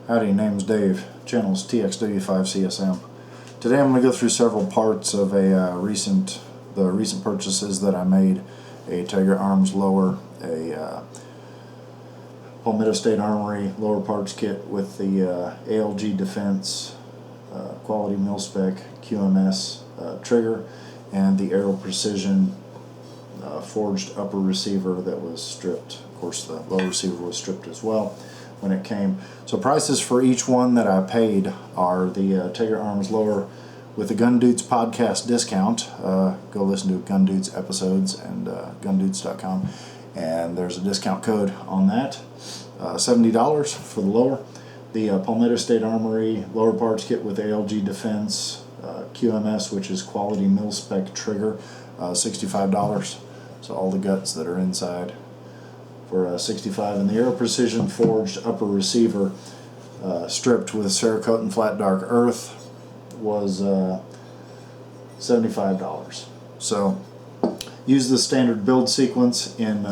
Howdy, name's Dave. Channel's TXW5CSM. Today I'm going to go through several parts of the recent purchases that I made. A Tegra arms lower, a Palmetto State Armory lower parts kit with the ALG Defense quality Mil-Spec QMS trigger, and the Aero Precision forged upper receiver that was stripped. Of course, the lower receiver was stripped as well when it came. So prices for each one that I paid are the Tegra arms lower with the Gun Dudes podcast discount. Go listen to Gun Dudes episodes and gundudes.com, and there's a discount code on that. $70 for the lower. The Palmetto State Armory lower parts kit with ALG Defense QMS, which is quality Mil-Spec trigger, $65. So all the guts that are inside for $65, and the Aero Precision forged upper receiver stripped with Cerakote and flat dark earth was $75. So use the standard build sequence in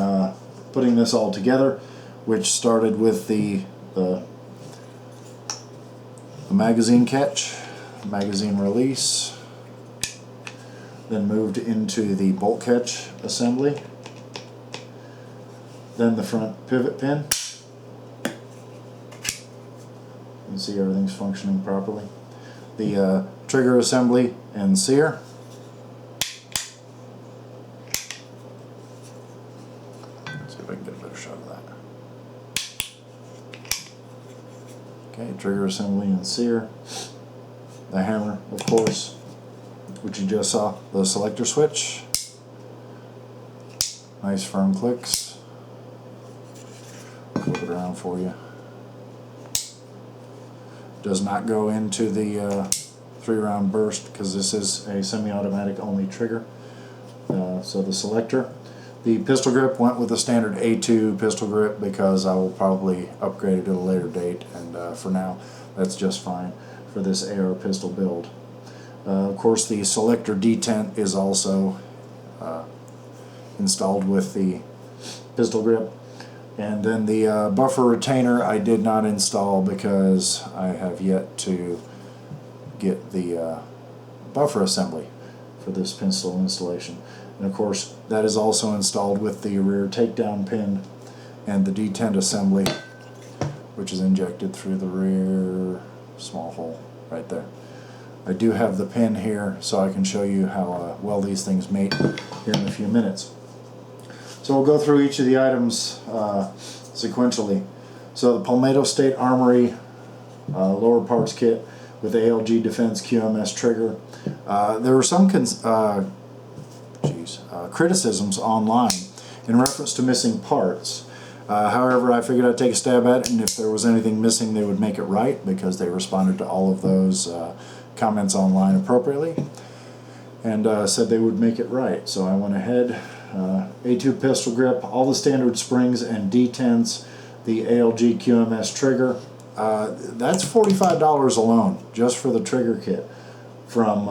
putting this all together, which started with the magazine catch, magazine release, then moved into the bolt catch assembly, then the front pivot pin. You can see everything's functioning properly. The trigger assembly and sear. Let's see if I can get a better shot of that. Okay, trigger assembly and sear. The hammer, of course, which you just saw. The selector switch. Nice firm clicks. Flip it around for you. Does not go into the 3-round burst because this is a semi-automatic only trigger. So the selector. The pistol grip went with the standard A2 pistol grip because I will probably upgrade it at a later date, and for now that's just fine for this Aero pistol build. Of course, the selector detent is also installed with the pistol grip. And then the buffer retainer I did not install because I have yet to get the buffer assembly for this pistol installation. And of course, that is also installed with the rear takedown pin and the detent assembly, which is injected through the rear small hole right there. I do have the pin here so I can show you how well these things mate here in a few minutes. So we'll go through each of the items sequentially. So the Palmetto State Armory lower parts kit with the ALG Defense QMS trigger. There were some criticisms online in reference to missing parts. However, I figured I'd take a stab at it, and if there was anything missing they would make it right, because they responded to all of those comments online appropriately and said they would make it right. So I went ahead. A2 pistol grip, all the standard springs and detents, the ALG QMS trigger. That's $45 alone just for the trigger kit from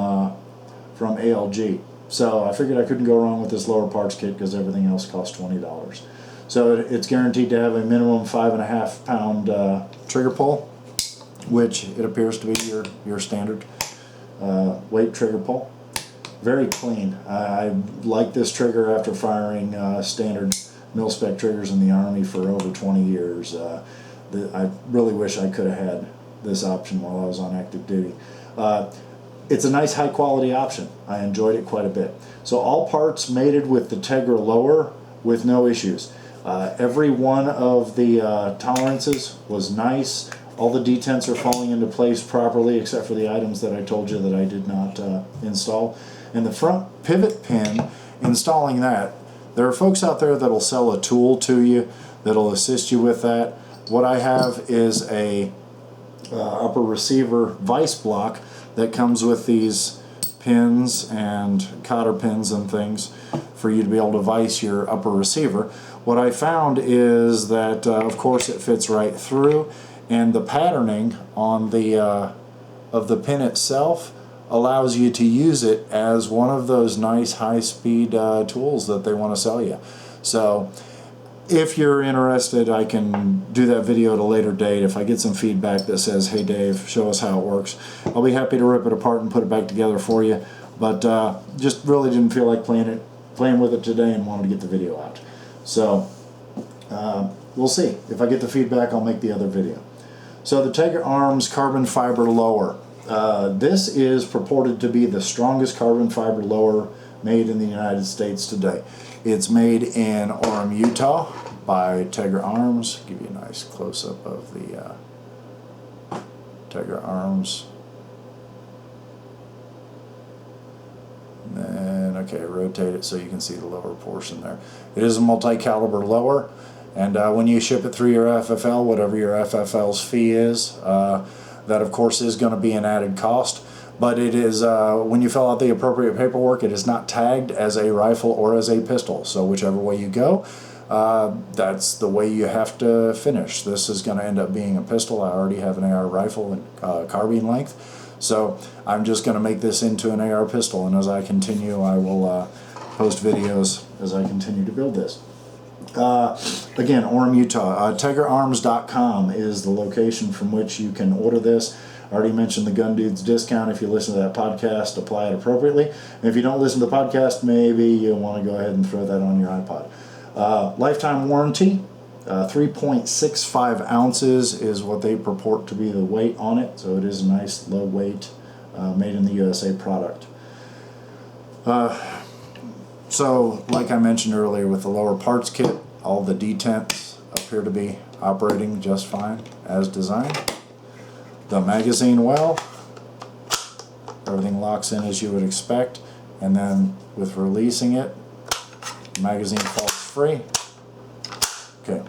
ALG. So I figured I couldn't go wrong with this lower parts kit because everything else costs $20. So it's guaranteed to have a minimum 5.5 pound trigger pull, which it appears to be your standard weight trigger pull. Very clean. I like this trigger after firing standard Mil-Spec triggers in the Army for over 20 years. I really wish I could have had this option while I was on active duty. It's a nice high quality option. I enjoyed it quite a bit. So all parts mated with the Tegra lower with no issues. Every one of the tolerances was nice. All the detents are falling into place properly except for the items that I told you that I did not install. And the front pivot pin, installing that, there are folks out there that'll sell a tool to you that'll assist you with that. What I have is a upper receiver vise block that comes with these pins and cotter pins and things for you to be able to vise your upper receiver. What I found is that of course it fits right through, and the patterning on the of the pin itself allows you to use it as one of those nice high-speed tools that they want to sell you. So if you're interested, I can do that video at a later date. If I get some feedback that says, hey Dave, show us how it works, I'll be happy to rip it apart and put it back together for you. But just really didn't feel like playing with it today and wanted to get the video out. So we'll see. If I get the feedback, I'll make the other video. So the Tegra Arms carbon fiber lower. This is purported to be the strongest carbon fiber lower made in the United States today. It's made in Orem, Utah by Tegra Arms. Give you a nice close-up of the Tegra Arms. And then, okay, rotate it so you can see the lower portion there. It is a multi-caliber lower, and when you ship it through your FFL, whatever your FFL's fee is, that of course is going to be an added cost. But it is, when you fill out the appropriate paperwork, it is not tagged as a rifle or as a pistol. So whichever way you go, that's the way you have to finish. This is going to end up being a pistol. I already have an AR rifle and carbine length. So I'm just going to make this into an AR pistol. And as I continue, I will post videos as I continue to build this. Again, Orem, Utah. TegraArms.com is the location from which you can order this. I already mentioned the Gun Dudes discount. If you listen to that podcast, apply it appropriately. And if you don't listen to the podcast, maybe you'll want to go ahead and throw that on your iPod. Lifetime warranty, 3.65 ounces is what they purport to be the weight on it. So it is a nice low weight, made in the USA product. So like I mentioned earlier with the lower parts kit, all the detents appear to be operating just fine as designed. The magazine well, everything locks in as you would expect, and then with releasing it, the magazine falls free. Okay,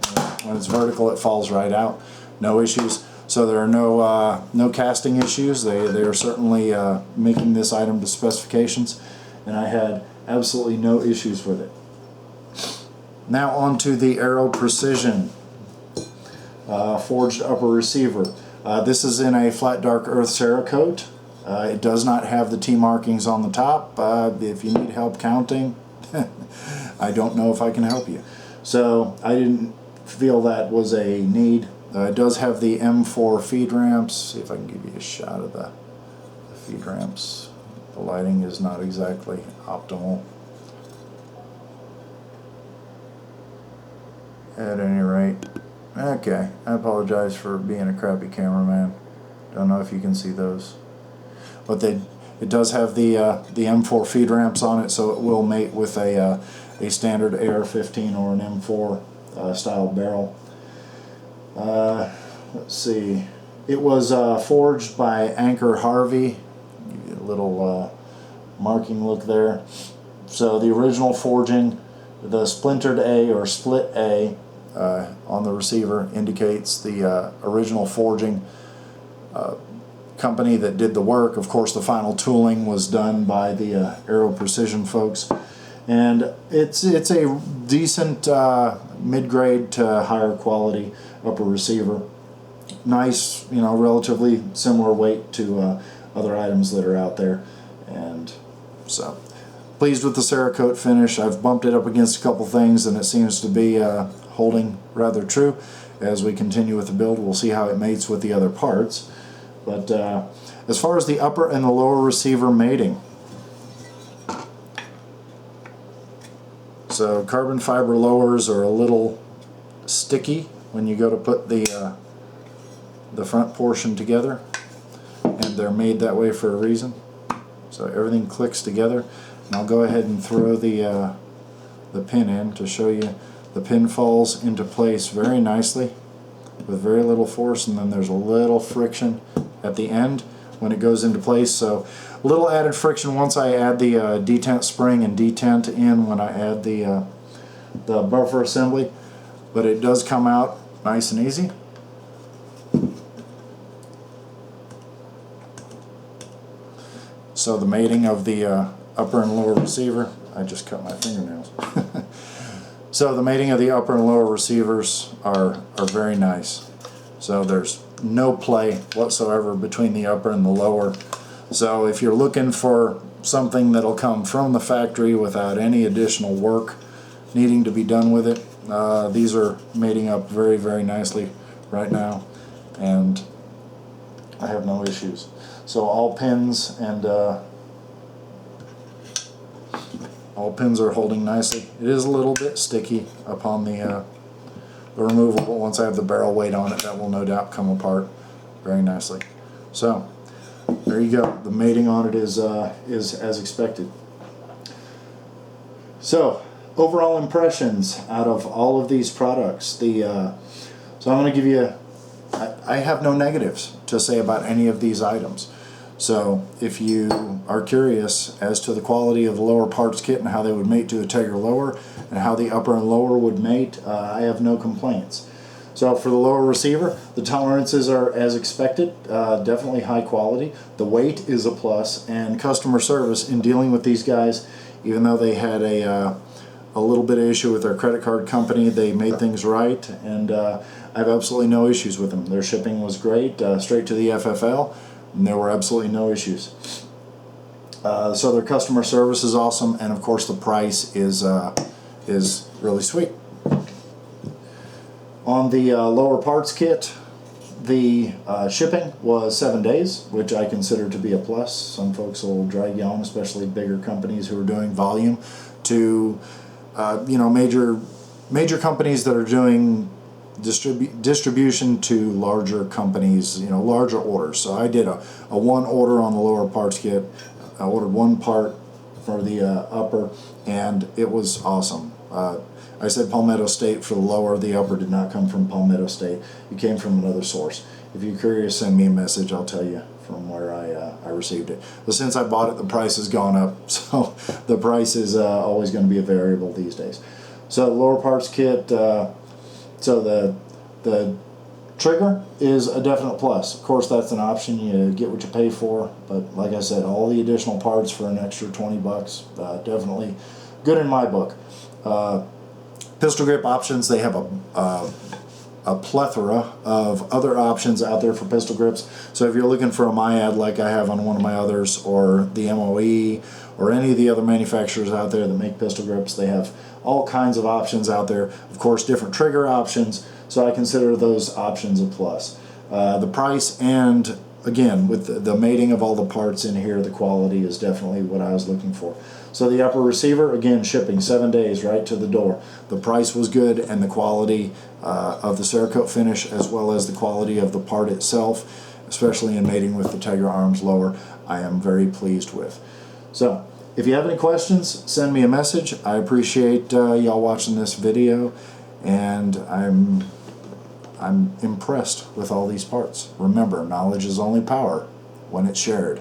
when it's vertical it falls right out, no issues. So there are no casting issues. They are certainly making this item to specifications, and I had absolutely no issues with it. Now on to the Aero Precision forged upper receiver. This is in a flat dark earth Cerakote. It does not have the T markings on the top. If you need help counting, I don't know if I can help you. So I didn't feel that was a need. It does have the M4 feed ramps. See if I can give you a shot of the feed ramps. The lighting is not exactly optimal. At any rate, okay, I apologize for being a crappy cameraman. Don't know if you can see those. But it does have the M4 feed ramps on it, so it will mate with a standard AR-15 or an M4 style barrel. Let's see. It was forged by Anchor Harvey. Give you a little marking look there. So the original forging, the splintered A or split A on the receiver indicates the original forging company that did the work. Of course, the final tooling was done by the Aero Precision folks, and it's a decent mid-grade to higher quality upper receiver. Nice, you know, relatively similar weight to other items that are out there, and so pleased with the Cerakote finish. I've bumped it up against a couple things, and it seems to be holding rather true. As we continue with the build, we'll see how it mates with the other parts. But as far as the upper and the lower receiver mating, so carbon fiber lowers are a little sticky when you go to put the front portion together, and they're made that way for a reason. So everything clicks together, and I'll go ahead and throw the pin in to show you. The pin falls into place very nicely with very little force, and then there's a little friction at the end when it goes into place. So a little added friction once I add the detent spring and detent in when I add the buffer assembly, but it does come out nice and easy. So the mating of the upper and lower receiver, I just cut my fingernails. So the mating of the upper and lower receivers are very nice. So there's no play whatsoever between the upper and the lower. So if you're looking for something that'll come from the factory without any additional work needing to be done with it, These are mating up very, very nicely right now, and I have no issues. So all pins and all pins are holding nicely. It is a little bit sticky upon the removal, but once I have the barrel weight on it, that will no doubt come apart very nicely. So there you go. The mating on it is as expected. So overall impressions out of all of these products. So I'm going to give you. I have no negatives to say about any of these items. So if you are curious as to the quality of the lower parts kit and how they would mate to a Tegra lower and how the upper and lower would mate, I have no complaints. So for the lower receiver, the tolerances are as expected, definitely high quality. The weight is a plus, and customer service in dealing with these guys, even though they had a little bit of issue with their credit card company, they made things right, and I have absolutely no issues with them. Their shipping was great, straight to the FFL, and there were absolutely no issues. So their customer service is awesome, and of course the price is really sweet. On the lower parts kit, the shipping was 7 days, which I consider to be a plus. Some folks will drag you on, especially bigger companies who are doing volume, to major companies that are doing distribution to larger companies, larger orders. So I did a one order on the lower parts kit. I ordered one part for the upper, and it was awesome. I said Palmetto State for the lower. The upper did not come from Palmetto State. It came from another source. If you're curious, send me a message. I'll tell you from where I received it. But since I bought it, the price has gone up. So the price is always going to be a variable these days. So the lower parts kit, so the trigger is a definite plus. Of course, that's an option. You get what you pay for. But like I said, all the additional parts for an extra $20, definitely good in my book. Pistol grip options, they have a plethora of other options out there for pistol grips. So if you're looking for a MIAD like I have on one of my others, or the MOE, or any of the other manufacturers out there that make pistol grips, they have all kinds of options out there. Of course, different trigger options, so I consider those options a plus. The price, and again, with the mating of all the parts in here, the quality is definitely what I was looking for. So the upper receiver, again, shipping 7 days right to the door. The price was good, and the quality of the Cerakote finish, as well as the quality of the part itself, especially in mating with the Tegra arms lower, I am very pleased with. So if you have any questions, send me a message. I appreciate y'all watching this video, and I'm impressed with all these parts. Remember, knowledge is only power when it's shared.